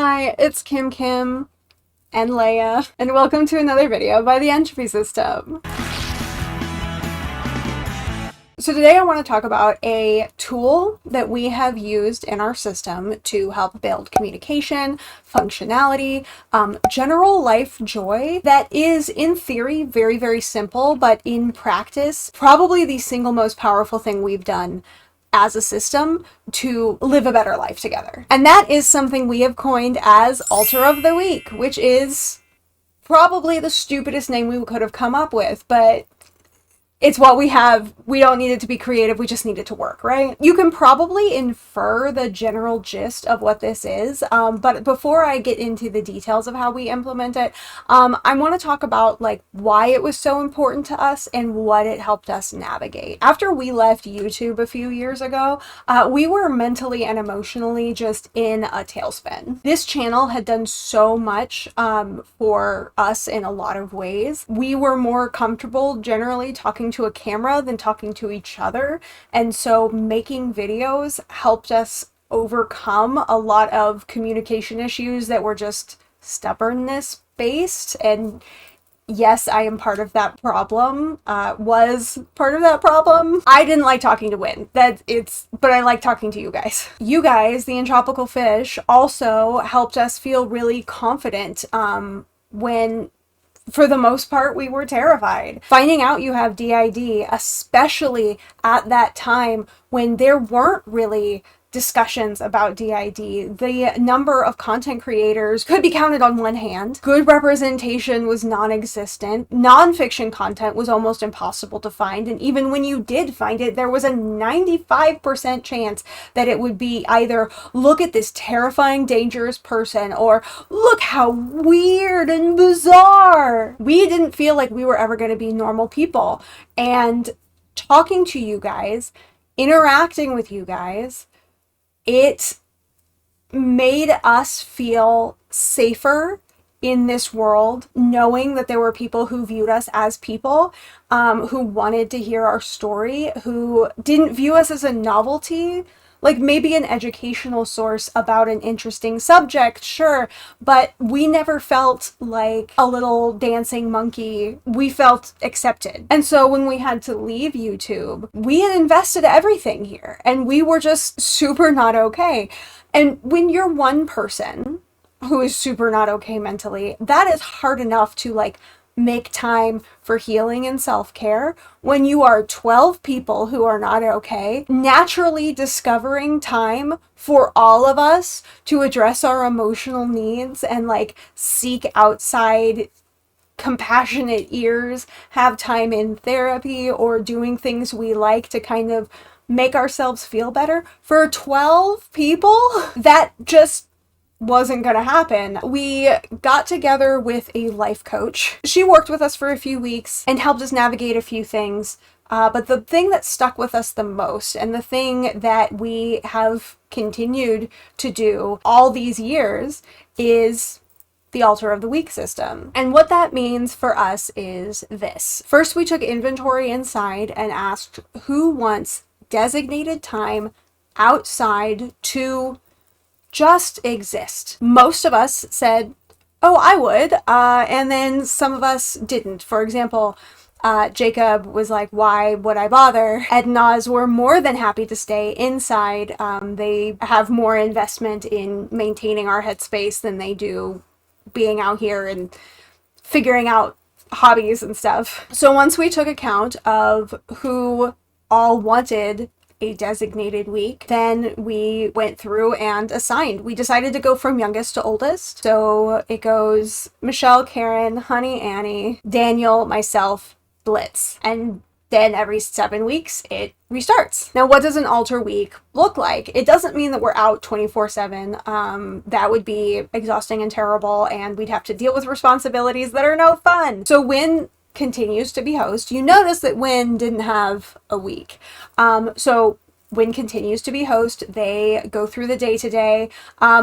Hi, it's Kim and Leia, and welcome to another video by the Entropy System. So today I want to talk about a tool that we have used in our system to help build communication, functionality, general life joy that is, in theory, very, very simple, but in practice, probably the single most powerful thing we've done as a system to live a better life together. And that is something we have coined as Altar of the Week, which is probably the stupidest name we could have come up with, but it's what we have. We don't need it to be creative. We just need it to work, right? You can probably infer the general gist of what this is. But before I get into the details of how we implement it, I want to talk about like why it was so important to us and what it helped us navigate. After we left YouTube a few years ago, we were mentally and emotionally just in a tailspin. This channel had done so much for us in a lot of ways. We were more comfortable generally talking to a camera than talking to each other, and so making videos helped us overcome a lot of communication issues that were just stubbornness based. And yes, I am part of that problem, was part of that problem. I didn't like talking to Win, but I like talking to you guys. You guys, the Entropical Fish, also helped us feel really confident when for the most part, we were terrified. Finding out you have DID, especially at that time when there weren't really discussions about DID. The number of content creators could be counted on one hand. Good representation was non-existent. Non-fiction content was almost impossible to find, and even when you did find it, there was a 95% chance that it would be either, look at this terrifying, dangerous person, or look how weird and bizarre. We didn't feel like we were ever going to be normal people, and talking to you guys, interacting with you guys, it made us feel safer in this world, knowing that there were people who viewed us as people, who wanted to hear our story, who didn't view us as a novelty, like maybe an educational source about an interesting subject, sure, but we never felt like a little dancing monkey. We felt accepted. And so when we had to leave YouTube, we had invested everything here, and we were just super not okay. And when you're one person who is super not okay mentally, that is hard enough to like make time for healing and self-care. When you are 12 people who are not okay, naturally discovering time for all of us to address our emotional needs and like seek outside compassionate ears, have time in therapy or doing things we like to kind of make ourselves feel better, for 12 people, that just wasn't gonna happen. We got together with a life coach. She worked with us for a few weeks and helped us navigate a few things. But the thing that stuck with us the most, and the thing that we have continued to do all these years, is the Altar of the Week system. And what that means for us is this. First, we took inventory inside and asked who wants designated time outside to just exist. Most of us said, oh, I would, and then some of us didn't. For example, Jacob was like, why would I bother? Ed and Oz were more than happy to stay inside. They have more investment in maintaining our headspace than they do being out here and figuring out hobbies and stuff. So once we took account of who all wanted a designated week, then we went through and assigned. We decided to go from youngest to oldest. So it goes Michelle, Karen, Honey, Annie, Daniel, myself, Blitz. And then every 7 weeks it restarts. Now, what does an altar week look like? It doesn't mean that we're out 24/7. That would be exhausting and terrible, and we'd have to deal with responsibilities that are no fun. So when continues to be host. You notice that Win didn't have a week. So Win continues to be host. They go through the day-to-day.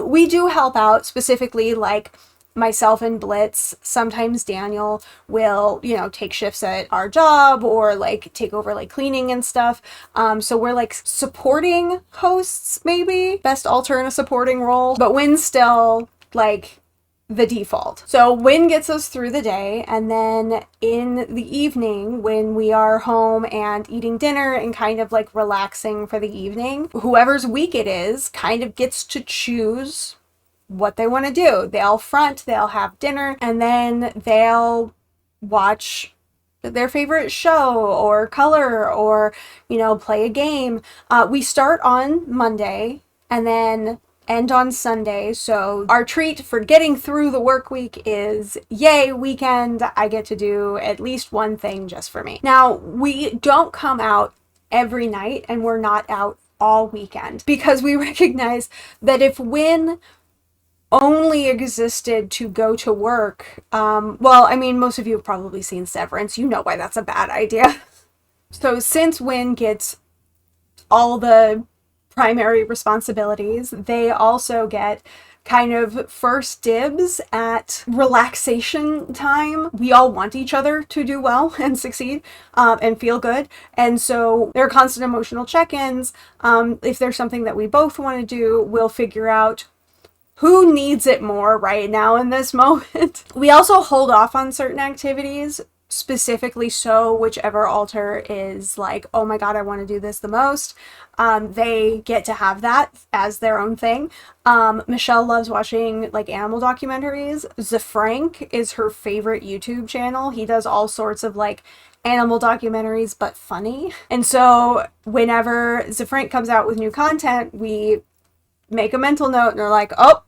We do help out, specifically like myself and Blitz. Sometimes Daniel will, take shifts at our job or like take over like cleaning and stuff. So we're like supporting hosts, maybe. Best alter in a supporting role. But Win still like the default. So Win gets us through the day, and then in the evening when we are home and eating dinner and kind of like relaxing for the evening, whoever's week it is kind of gets to choose what they want to do. They'll have dinner, and then they'll watch their favorite show or color or, play a game. We start on Monday and then end on Sunday. So our treat for getting through the work week is, yay, weekend. I get to do at least one thing just for me. Now, we don't come out every night, and we're not out all weekend, because we recognize that if Win only existed to go to work, most of you have probably seen Severance. You know why that's a bad idea. So since Win gets all the primary responsibilities, they also get kind of first dibs at relaxation time. We all want each other to do well and succeed and feel good. And so there are constant emotional check-ins. If there's something that we both want to do, we'll figure out who needs it more right now in this moment. We also hold off on certain activities, specifically so whichever alter is like, oh my god, I want to do this the most, they get to have that as their own thing. Michelle loves watching like animal documentaries. Zafrank is her favorite YouTube channel. He does all sorts of like animal documentaries, but funny. And so whenever Zafrank comes out with new content, we make a mental note and are like, oh,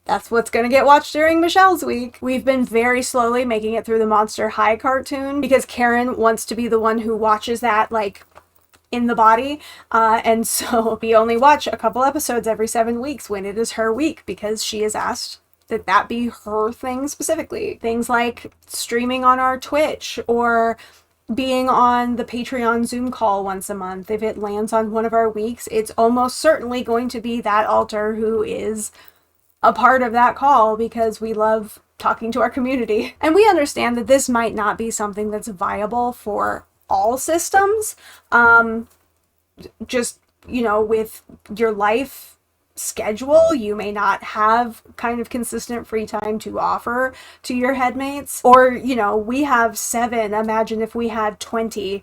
that's what's going to get watched during Michelle's week. We've been very slowly making it through the Monster High cartoon because Karen wants to be the one who watches that like in the body. And so we only watch a couple episodes every 7 weeks when it is her week, because she has asked that be her thing specifically. Things like streaming on our Twitch or being on the Patreon Zoom call once a month. If it lands on one of our weeks, it's almost certainly going to be that alter who is a part of that call, because we love talking to our community. And we understand that this might not be something that's viable for all systems. Just, with your life schedule, you may not have kind of consistent free time to offer to your headmates. Or, we have 7. Imagine if we had 20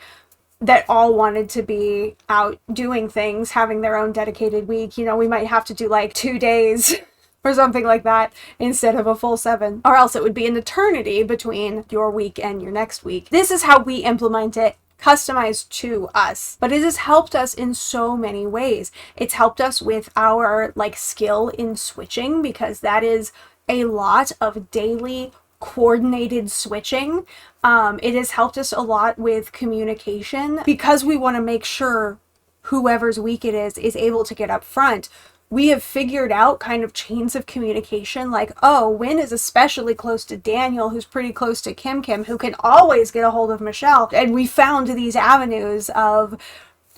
that all wanted to be out doing things, having their own dedicated week. We might have to do like 2 days or something like that instead of a full 7, or else it would be an eternity between your week and your next week. This is how we implement it, customized to us, but it has helped us in so many ways. It's helped us with our like skill in switching, because that is a lot of daily coordinated switching. It has helped us a lot with communication, because we want to make sure whoever's week it is able to get up front. We have figured out kind of chains of communication, like, oh, Win is especially close to Daniel, who's pretty close to Kim, who can always get a hold of Michelle. And we found these avenues of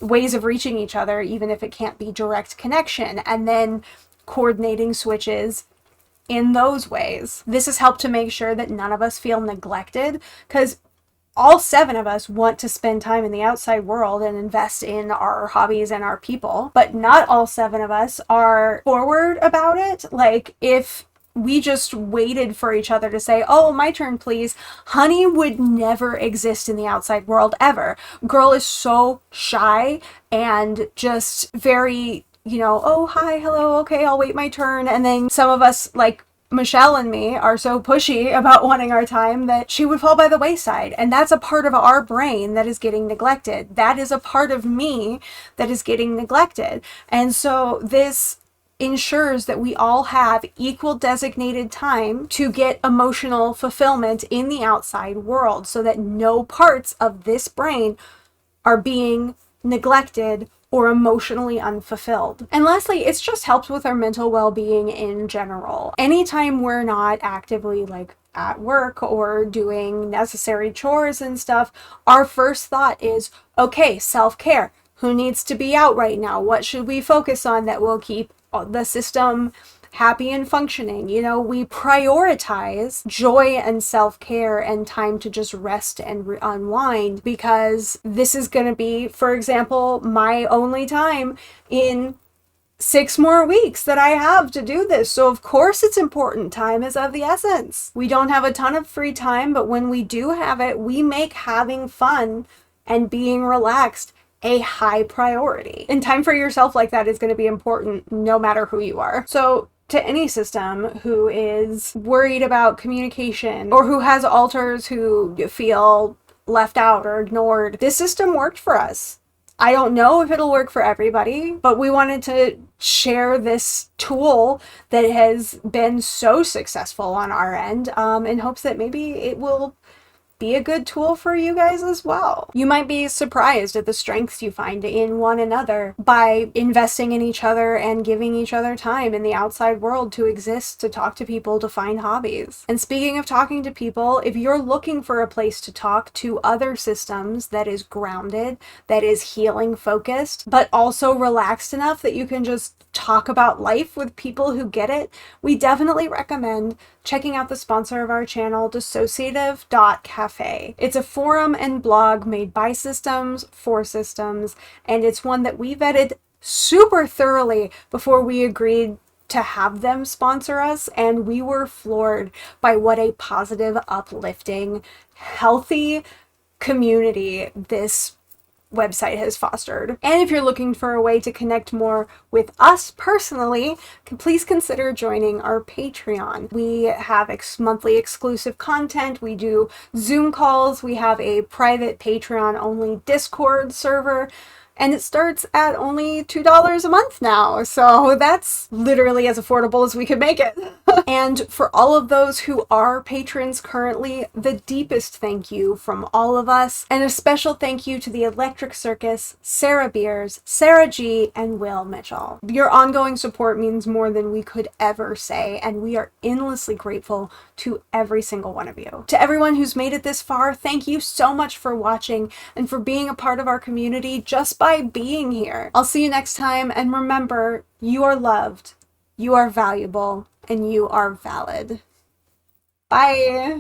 ways of reaching each other, even if it can't be direct connection, and then coordinating switches in those ways. This has helped to make sure that none of us feel neglected, because all 7 of us want to spend time in the outside world and invest in our hobbies and our people, but not all 7 of us are forward about it. Like, if we just waited for each other to say, oh, my turn, please, Honey would never exist in the outside world ever. Girl is so shy and just very, oh, hi, hello, okay, I'll wait my turn. And then some of us, like Michelle and me, are so pushy about wanting our time that she would fall by the wayside. And that's a part of our brain that is getting neglected. That is a part of me that is getting neglected. And so this ensures that we all have equal designated time to get emotional fulfillment in the outside world, so that no parts of this brain are being neglected or emotionally unfulfilled. And lastly, it's just helped with our mental well-being in general. Anytime we're not actively like at work or doing necessary chores and stuff, our first thought is, okay, self-care. Who needs to be out right now? What should we focus on that will keep the system happy and functioning? We prioritize joy and self-care and time to just rest and unwind, because this is going to be, for example, my only time in 6 more weeks that I have to do this. So of course it's important. Time is of the essence. We don't have a ton of free time, but when we do have it, we make having fun and being relaxed a high priority. And time for yourself like that is going to be important no matter who you are. So to any system who is worried about communication or who has alters who feel left out or ignored, this system worked for us. I don't know if it'll work for everybody, but we wanted to share this tool that has been so successful on our end in hopes that maybe it will be a good tool for you guys as well. You might be surprised at the strengths you find in one another by investing in each other and giving each other time in the outside world to exist, to talk to people, to find hobbies. And speaking of talking to people, if you're looking for a place to talk to other systems that is grounded, that is healing focused, but also relaxed enough that you can just talk about life with people who get it, we definitely recommend checking out the sponsor of our channel, dissociative.cafe. It's a forum and blog made by systems for systems, and it's one that we vetted super thoroughly before we agreed to have them sponsor us, and we were floored by what a positive, uplifting, healthy community this website has fostered. And if you're looking for a way to connect more with us personally, please consider joining our Patreon. We have monthly exclusive content, we do Zoom calls, we have a private Patreon only Discord server, and it starts at only $2 a month now. So that's literally as affordable as we could make it. And for all of those who are patrons currently, the deepest thank you from all of us. And a special thank you to the Electric Circus, Sarah Beers, Sarah G, and Will Mitchell. Your ongoing support means more than we could ever say, and we are endlessly grateful to every single one of you. To everyone who's made it this far, thank you so much for watching and for being a part of our community just by being here. I'll see you next time, and remember, you are loved, you are valuable, and you are valid. Bye!